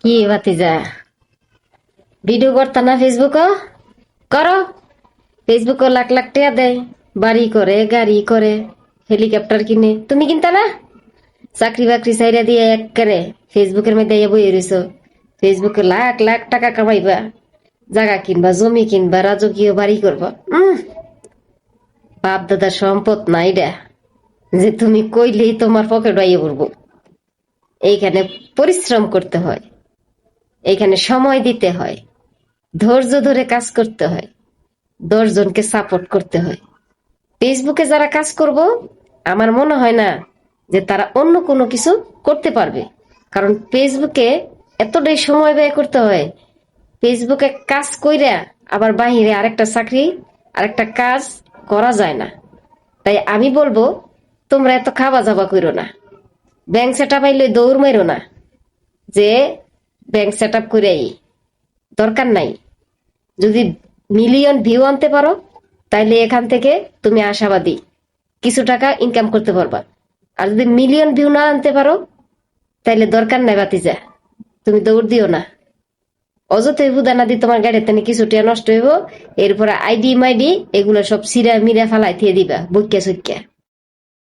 কি ভাতিজা, ভিডিও করতা না ফেসবুক করো? ফেসবুক লাখ লাখ টাকা দেয়, বাড়ি করে, গাড়ি করে, হেলিকপ্টার কিনে। তুমি কিনতা না? চাকরি বাকরি চাইরা দিয়ে একেবারে ফেসবুকের মধ্যে বই রইছ। ফেসবুকে লাখ লাখ টাকা কামাইবা, জায়গা কিনবা, জমি কিনবা, রাজকীয় বাড়ি করবা। বাপ দাদার সম্পদ না এটা, যে তুমি কইলেই তোমার পকেট আইয়ে পড়বো। এইখানে পরিশ্রম করতে হয়, এইখানে সময় দিতে হয়, ধৈর্য ধরে কাজ করতে হয়, 10 জনকে সাপোর্ট করতে হয়। ফেসবুকে যারা কাজ করব, আমার মনে হয় না যে তারা অন্য কোনো কিছু করতে পারবে। কারণ ফেসবুকে এতটাই সময় ব্যয় করতে হয়। ফেসবুকে কাজ কইরা আবার বাহিরে আরেকটা চাকরি, আরেকটা কাজ করা যায় না। তাই আমি বলবো, তোমরা এত খাবা যাবা করো না। ব্যাংক সেট আপ আইলে দৌড় মারো না, যে ব্যাংক সেট আপ করে দরকার নাই। যদি মিলিয়ন ভিউ আনতে পারো, তাইলে এখান থেকে তুমি আশাবাদী কিছু টাকা ইনকাম করতে পারবা। আর যদি মিলিয়ন ভিউ না আনতে পারো, তাইলে দরকার নাই বাতিজা, তুমি দৌড় দিও না। অযথাই বুদানা দি তোমার গাড়িতে তেনে কিছু টাকা নষ্ট হইব। এরপরে আইডি মাইডি এগুলো সব সিরা মিরা ফালাই থিয়ে দিবা বইকা সইকা।